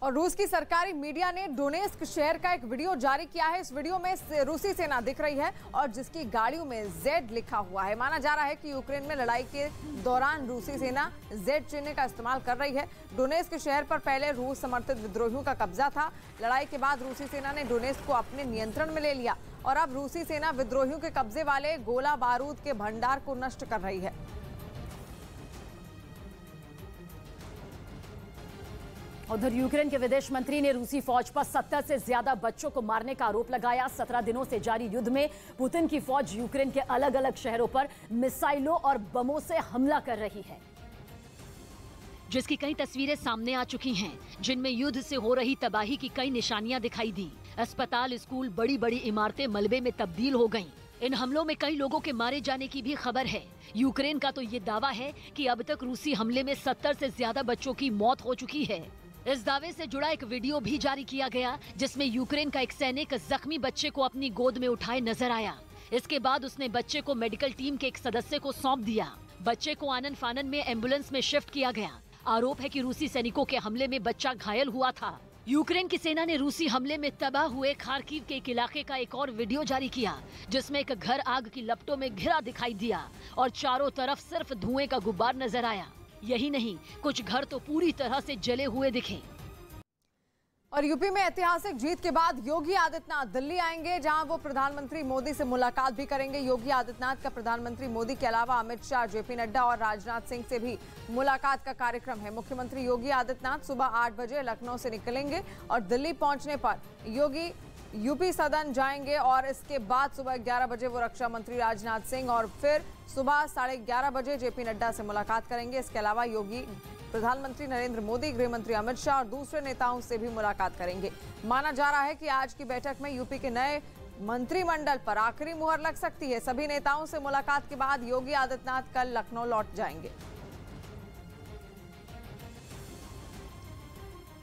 और रूस की सरकारी मीडिया ने डोनेस्क शहर का एक वीडियो जारी किया है। इस वीडियो में रूसी सेना दिख रही है और जिसकी गाड़ियों में जेड लिखा हुआ है। माना जा रहा है कि यूक्रेन में लड़ाई के दौरान रूसी सेना जेड चिन्ह का इस्तेमाल कर रही है। डोनेस्क शहर पर पहले रूस समर्थित विद्रोहियों का कब्जा था। लड़ाई के बाद रूसी सेना ने डोनेस्क को अपने नियंत्रण में ले लिया और अब रूसी सेना विद्रोहियों के कब्जे वाले गोला बारूद के भंडार को नष्ट कर रही है। उधर यूक्रेन के विदेश मंत्री ने रूसी फौज पर 70 से ज्यादा बच्चों को मारने का आरोप लगाया। 17 दिनों से जारी युद्ध में पुतिन की फौज यूक्रेन के अलग अलग शहरों पर मिसाइलों और बमों से हमला कर रही है, जिसकी कई तस्वीरें सामने आ चुकी हैं, जिनमें युद्ध से हो रही तबाही की कई निशानियां दिखाई दी। अस्पताल, स्कूल, बड़ी बड़ी इमारतें मलबे में तब्दील हो गईं। इन हमलों में कई लोगों के मारे जाने की भी खबर है। यूक्रेन का तो ये दावा है कि अब तक रूसी हमले में 70 से ज्यादा बच्चों की मौत हो चुकी है। इस दावे से जुड़ा एक वीडियो भी जारी किया गया, जिसमें यूक्रेन का एक सैनिक जख्मी बच्चे को अपनी गोद में उठाए नजर आया। इसके बाद उसने बच्चे को मेडिकल टीम के एक सदस्य को सौंप दिया। बच्चे को आनन फानन में एम्बुलेंस में शिफ्ट किया गया। आरोप है कि रूसी सैनिकों के हमले में बच्चा घायल हुआ था। यूक्रेन की सेना ने रूसी हमले में तबाह हुए खार्किव के एक इलाके का एक और वीडियो जारी किया, जिसमें एक घर आग की लपटों में घिरा दिखाई दिया और चारों तरफ सिर्फ धुएं का गुब्बार नजर आया। यही नहीं, कुछ घर तो पूरी तरह से जले हुए दिखे। और यूपी में ऐतिहासिक जीत के बाद योगी आदित्यनाथ दिल्ली आएंगे, जहां वो प्रधानमंत्री मोदी से मुलाकात भी करेंगे। योगी आदित्यनाथ का प्रधानमंत्री मोदी के अलावा अमित शाह, जेपी नड्डा और राजनाथ सिंह से भी मुलाकात का कार्यक्रम है। मुख्यमंत्री योगी आदित्यनाथ सुबह 8 बजे लखनऊ से निकलेंगे और दिल्ली पहुंचने पर योगी यूपी सदन जाएंगे और इसके बाद सुबह 11 बजे वो रक्षा मंत्री राजनाथ सिंह और फिर सुबह 11:30 बजे जेपी नड्डा से मुलाकात करेंगे। इसके अलावा योगी प्रधानमंत्री नरेंद्र मोदी, गृह मंत्री अमित शाह और दूसरे नेताओं से भी मुलाकात करेंगे। माना जा रहा है कि आज की बैठक में यूपी के नए मंत्रिमंडल पर आखिरी मुहर लग सकती है। सभी नेताओं से मुलाकात के बाद योगी आदित्यनाथ कल लखनऊ लौट जाएंगे।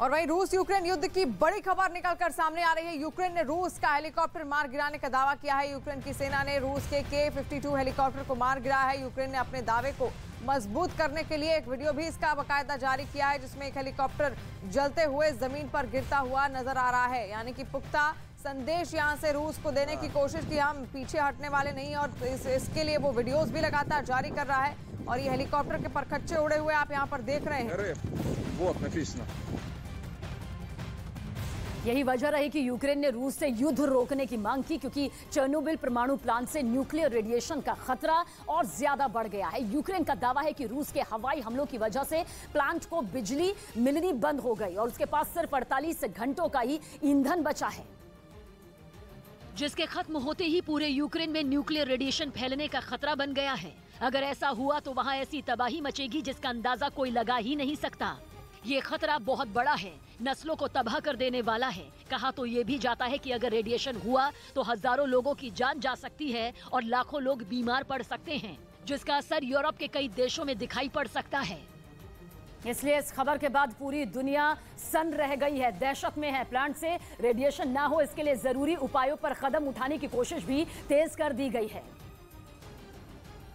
और वहीं रूस यूक्रेन युद्ध की बड़ी खबर निकलकर सामने आ रही है। यूक्रेन ने रूस का हेलीकॉप्टर मार गिराने का दावा किया है। यूक्रेन की सेना ने रूस के K-52 हेलीकॉप्टर को मार गिराया है। यूक्रेन ने अपने दावे को मजबूत करने के लिए एक वीडियो भी इसका बाकायदा जारी किया है, जिसमें एक हेलीकॉप्टर जलते हुए जमीन पर गिरता हुआ नजर आ रहा है। यानी कि पुख्ता संदेश यहां से रूस को देने की कोशिश की हम पीछे हटने वाले नहीं, और इसके लिए वो वीडियोस भी लगातार जारी कर रहा है। और ये हेलीकॉप्टर के परखच्चे उड़े हुए आप यहाँ पर देख रहे हैं। यही वजह रही कि यूक्रेन ने रूस से युद्ध रोकने की मांग की, क्योंकि चेर्नोबिल परमाणु प्लांट से न्यूक्लियर रेडिएशन का खतरा और ज्यादा बढ़ गया है। यूक्रेन का दावा है कि रूस के हवाई हमलों की वजह से प्लांट को बिजली मिलनी बंद हो गई और उसके पास सिर्फ 48 घंटों का ही ईंधन बचा है, जिसके खत्म होते ही पूरे यूक्रेन में न्यूक्लियर रेडिएशन फैलने का खतरा बन गया है। अगर ऐसा हुआ तो वहां ऐसी तबाही मचेगी जिसका अंदाजा कोई लगा ही नहीं सकता। ये खतरा बहुत बड़ा है, नस्लों को तबाह कर देने वाला है। कहा तो ये भी जाता है कि अगर रेडिएशन हुआ तो हजारों लोगों की जान जा सकती है और लाखों लोग बीमार पड़ सकते हैं, जिसका असर यूरोप के कई देशों में दिखाई पड़ सकता है। इसलिए इस खबर के बाद पूरी दुनिया सन्न रह गई है, दहशत में है। प्लांट से रेडिएशन ना हो, इसके लिए जरूरी उपायों पर कदम उठाने की कोशिश भी तेज कर दी गई है।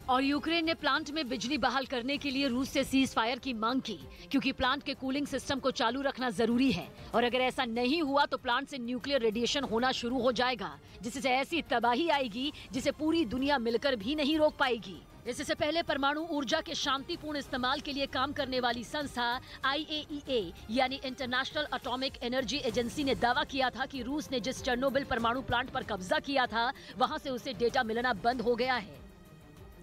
और यूक्रेन ने प्लांट में बिजली बहाल करने के लिए रूस से सीज फायर की मांग की, क्योंकि प्लांट के कूलिंग सिस्टम को चालू रखना जरूरी है। और अगर ऐसा नहीं हुआ तो प्लांट से न्यूक्लियर रेडिएशन होना शुरू हो जाएगा, जिससे ऐसी तबाही आएगी जिसे पूरी दुनिया मिलकर भी नहीं रोक पाएगी। इससे पहले परमाणु ऊर्जा के शांतिपूर्ण इस्तेमाल के लिए काम करने वाली संस्था IAEA यानी इंटरनेशनल एटॉमिक एनर्जी एजेंसी ने दावा किया था कि रूस ने जिस चेर्नोबिल परमाणु प्लांट पर कब्जा किया था, वहां से उसे डेटा मिलना बंद हो गया है।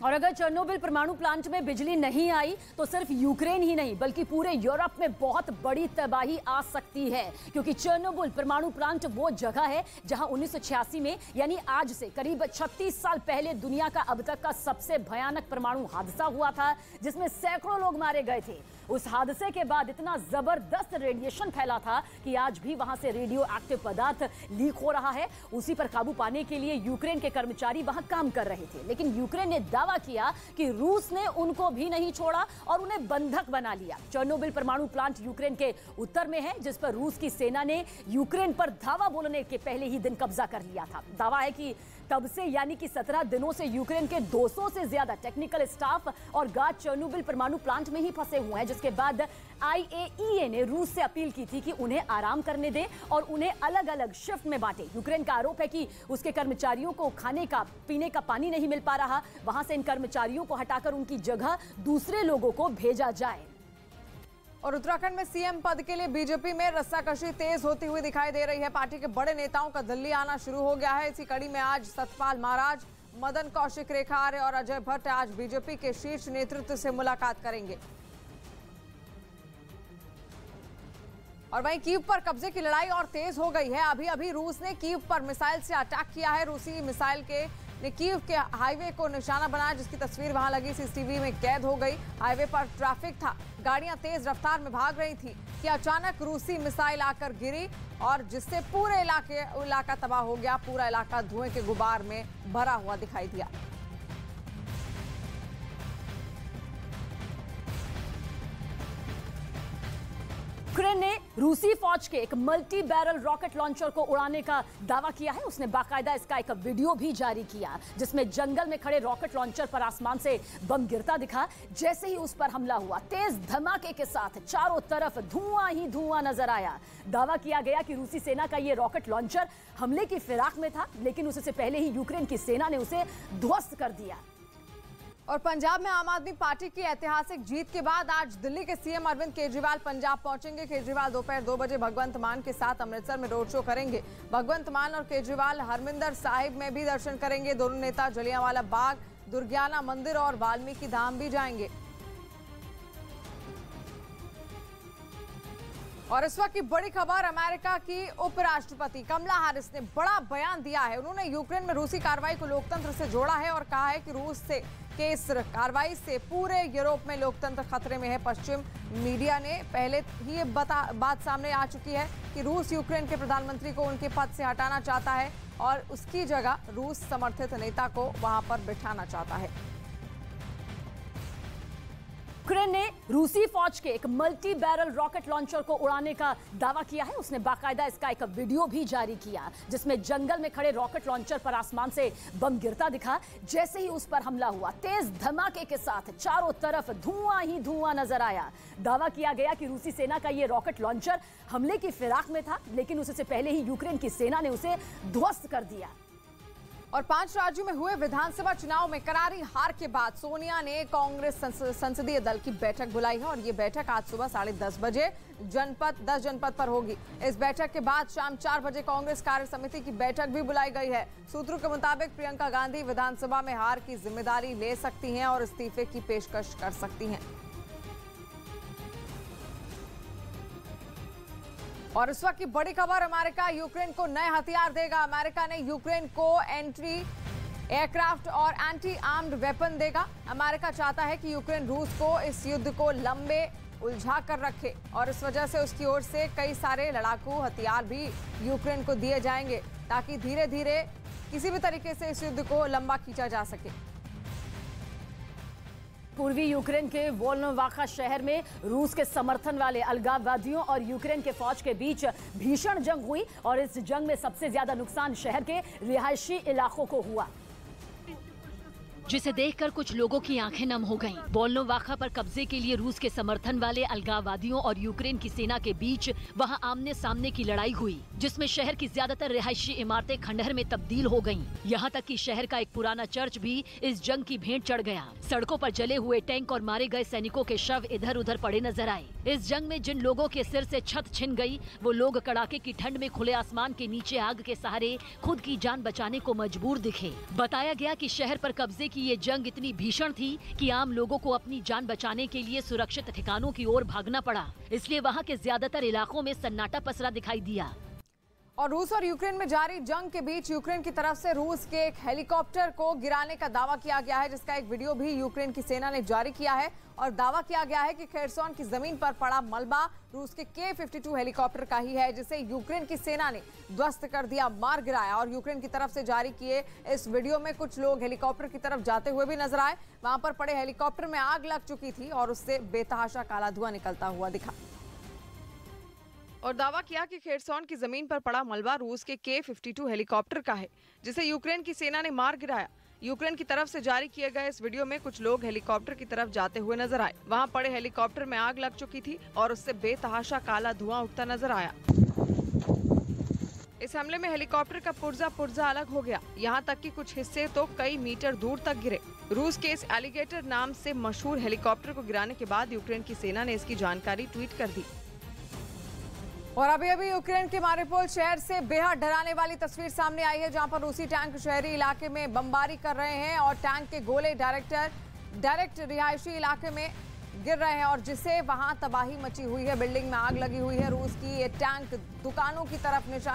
और अगर चेर्नोबिल परमाणु प्लांट में बिजली नहीं आई तो सिर्फ यूक्रेन ही नहीं बल्कि पूरे यूरोप में बहुत बड़ी तबाही आ सकती है, क्योंकि चेर्नोबिल परमाणु प्लांट वो जगह है जहां 1986 में यानी आज से करीब 36 साल पहले दुनिया का अब तक का सबसे भयानक परमाणु हादसा हुआ था, जिसमें सैकड़ों लोग मारे गए थे। उस हादसे के बाद इतना जबरदस्त रेडिएशन फैला था कि आज भी वहां से रेडियो एक्टिव पदार्थ लीक हो रहा है। उसी पर काबू पाने के लिए यूक्रेन के कर्मचारी वहां काम कर रहे थे, लेकिन यूक्रेन ने दावा किया कि रूस ने उनको भी नहीं छोड़ा और उन्हें बंधक बना लिया। चेर्नोबिल परमाणु प्लांट यूक्रेन के उत्तर में है, जिस पर रूस की सेना ने यूक्रेन पर धावा बोलने के पहले ही दिन कब्जा कर लिया था। दावा है कि तब से यानी कि 17 दिनों से यूक्रेन के 200 से ज्यादा टेक्निकल स्टाफ और गार्ड चेर्नोबिल परमाणु प्लांट में ही फंसे हुए हैं, जिसके बाद IAEA ने रूस से अपील की थी कि उन्हें आराम करने दें और उन्हें अलग अलग शिफ्ट में बांटे। यूक्रेन का आरोप है कि उसके कर्मचारियों को खाने का, पीने का पानी नहीं मिल पा रहा। वहां से इन कर्मचारियों को हटाकर उनकी जगह दूसरे लोगों को भेजा जाए। और उत्तराखंड में सीएम पद के लिए बीजेपी में रस्साकशी तेज होती हुई दिखाई दे रही है। पार्टी के बड़े नेताओं का दिल्ली आना शुरू हो गया है। इसी कड़ी में आज सतपाल महाराज, मदन कौशिक, रेखा आर्य और अजय भट्ट आज बीजेपी के शीर्ष नेतृत्व से मुलाकात करेंगे। और वहीं कीव पर कब्जे की लड़ाई और तेज हो गई है। अभी अभी रूस ने कीव पर मिसाइल से अटैक किया है। रूसी मिसाइल ने कीव के हाईवे को निशाना बनाया, जिसकी तस्वीर वहां लगी सीसीटीवी में कैद हो गई। हाईवे पर ट्रैफिक था, गाड़ियां तेज रफ्तार में भाग रही थी कि अचानक रूसी मिसाइल आकर गिरी और जिससे पूरे इलाका तबाह हो गया। पूरा इलाका धुएं के गुबार में भरा हुआ दिखाई दिया। यूक्रेन ने रूसी फौज के एक मल्टी बैरल रॉकेट लॉन्चर को उड़ाने का दावा किया है। उसने बाकायदा इसका एक वीडियो भी जारी किया, जिसमें जंगल में खड़े रॉकेट लॉन्चर पर आसमान से बम गिरता दिखा। जैसे ही उस पर हमला हुआ, तेज धमाके के साथ चारों तरफ धुआं ही धुआं नजर आया। दावा किया गया कि रूसी सेना का यह रॉकेट लॉन्चर हमले की फिराक में था, लेकिन उससे पहले ही यूक्रेन की सेना ने उसे ध्वस्त कर दिया। और पंजाब में आम आदमी पार्टी की ऐतिहासिक जीत के बाद आज दिल्ली के सीएम अरविंद केजरीवाल पंजाब पहुंचेंगे। केजरीवाल दोपहर 2 बजे भगवंत मान के साथ अमृतसर में रोड शो करेंगे। भगवंत मान और केजरीवाल हरमिंदर साहिब में भी दर्शन करेंगे। दोनों नेता जलियांवाला बाग, दुर्गियाना मंदिर और वाल्मीकि धाम भी जाएंगे। और इस वक्त की बड़ी खबर, अमेरिका की उपराष्ट्रपति कमला हैरिस ने बड़ा बयान दिया है। उन्होंने यूक्रेन में रूसी कार्रवाई को लोकतंत्र से जोड़ा है और कहा है कि रूस के इस कार्रवाई से पूरे यूरोप में लोकतंत्र खतरे में है। पश्चिम मीडिया ने पहले ही ये बात सामने आ चुकी है कि रूस यूक्रेन के प्रधानमंत्री को उनके पद से हटाना चाहता है और उसकी जगह रूस समर्थित नेता को वहां पर बिठाना चाहता है। यूक्रेन ने रूसी फौज के एक मल्टी बैरल रॉकेट लॉन्चर को उड़ाने का दावा किया है। उसने बाकायदा इसका एक वीडियो भी जारी किया, जिसमें जंगल में खड़े रॉकेट लॉन्चर पर आसमान से बम गिरता दिखा। जैसे ही उस पर हमला हुआ, तेज धमाके के साथ चारों तरफ धुआं ही धुआं नजर आया। दावा किया गया कि रूसी सेना का यह रॉकेट लॉन्चर हमले की फिराक में था, लेकिन उससे पहले ही यूक्रेन की सेना ने उसे ध्वस्त कर दिया। और 5 राज्यों में हुए विधानसभा चुनाव में करारी हार के बाद सोनिया ने कांग्रेस संसदीय दल की बैठक बुलाई है और ये बैठक आज सुबह 10:30 बजे 10 जनपद पर होगी। इस बैठक के बाद शाम 4 बजे कांग्रेस कार्य समिति की बैठक भी बुलाई गई है। सूत्रों के मुताबिक प्रियंका गांधी विधानसभा में हार की जिम्मेदारी ले सकती हैं और इस्तीफे की पेशकश कर सकती हैं। और इस वक्त की बड़ी खबर, अमेरिका यूक्रेन को नए हथियार देगा। अमेरिका ने यूक्रेन को एंटी एयरक्राफ्ट और एंटी आर्म्ड वेपन देगा। अमेरिका चाहता है कि यूक्रेन रूस को इस युद्ध को लंबे उलझा कर रखे और इस वजह से उसकी ओर से कई सारे लड़ाकू हथियार भी यूक्रेन को दिए जाएंगे, ताकि धीरे धीरे किसी भी तरीके से इस युद्ध को लंबा खींचा जा सके। पूर्वी यूक्रेन के वोल्नोवाखा शहर में रूस के समर्थन वाले अलगाववादियों और यूक्रेन के फौज के बीच भीषण जंग हुई और इस जंग में सबसे ज्यादा नुकसान शहर के रिहायशी इलाकों को हुआ, जिसे देखकर कुछ लोगों की आंखें नम हो गईं। वोल्नोवाखा पर कब्जे के लिए रूस के समर्थन वाले अलगाववादियों और यूक्रेन की सेना के बीच वहां आमने सामने की लड़ाई हुई, जिसमें शहर की ज्यादातर रिहायशी इमारतें खंडहर में तब्दील हो गईं। यहां तक कि शहर का एक पुराना चर्च भी इस जंग की भेंट चढ़ गया। सड़कों पर जले हुए टैंक और मारे गए सैनिकों के शव इधर उधर पड़े नजर आए। इस जंग में जिन लोगों के सिर से छत छिन गई, वो लोग कड़ाके की ठंड में खुले आसमान के नीचे आग के सहारे खुद की जान बचाने को मजबूर दिखे। बताया गया कि शहर पर कब्जे की ये जंग इतनी भीषण थी कि आम लोगों को अपनी जान बचाने के लिए सुरक्षित ठिकानों की ओर भागना पड़ा। इसलिए वहां के ज्यादातर इलाकों में सन्नाटा पसरा दिखाई दिया। और रूस और यूक्रेन में जारी जंग के बीच यूक्रेन की तरफ से रूस के एक हेलीकॉप्टर को गिराने का दावा किया गया है, जिसका एक वीडियो भी यूक्रेन की सेना ने जारी किया है और दावा किया गया है कि खेरसोन की जमीन पर पड़ा मलबा रूस के K-52 हेलीकॉप्टर का ही है, जिसे यूक्रेन की सेना ने ध्वस्त कर दिया, मार गिराया। और यूक्रेन की तरफ से जारी किए इस वीडियो में कुछ लोग हेलीकॉप्टर की तरफ जाते हुए भी नजर आए। वहां पर पड़े हेलीकॉप्टर में आग लग चुकी थी और उससे बेतहाशा काला धुआं निकलता हुआ दिखा। और दावा किया कि खेरसौन की जमीन पर पड़ा मलबा रूस के K-52 हेलीकॉप्टर का है, जिसे यूक्रेन की सेना ने मार गिराया। यूक्रेन की तरफ से जारी किए गए इस वीडियो में कुछ लोग हेलीकॉप्टर की तरफ जाते हुए नजर आए। वहां पड़े हेलीकॉप्टर में आग लग चुकी थी और उससे बेतहाशा काला धुआं उठता नजर आया। इस हमले में हेलीकॉप्टर का पुर्जा अलग हो गया, यहां तक कि कुछ हिस्से तो कई मीटर दूर तक गिरे। रूस के इस एलिगेटर नाम से मशहूर हेलीकॉप्टर को गिराने के बाद यूक्रेन की सेना ने इसकी जानकारी ट्वीट कर दी। और अभी यूक्रेन के मारिउपोल शहर से बेहद डराने वाली तस्वीर सामने आई है, जहां पर रूसी टैंक शहरी इलाके में बमबारी कर रहे हैं और टैंक के गोले डायरेक्ट रिहायशी इलाके में गिर रहे हैं और जिससे वहां तबाही मची हुई है। बिल्डिंग में आग लगी हुई है। रूस की ये टैंक दुकानों की तरफ निशाना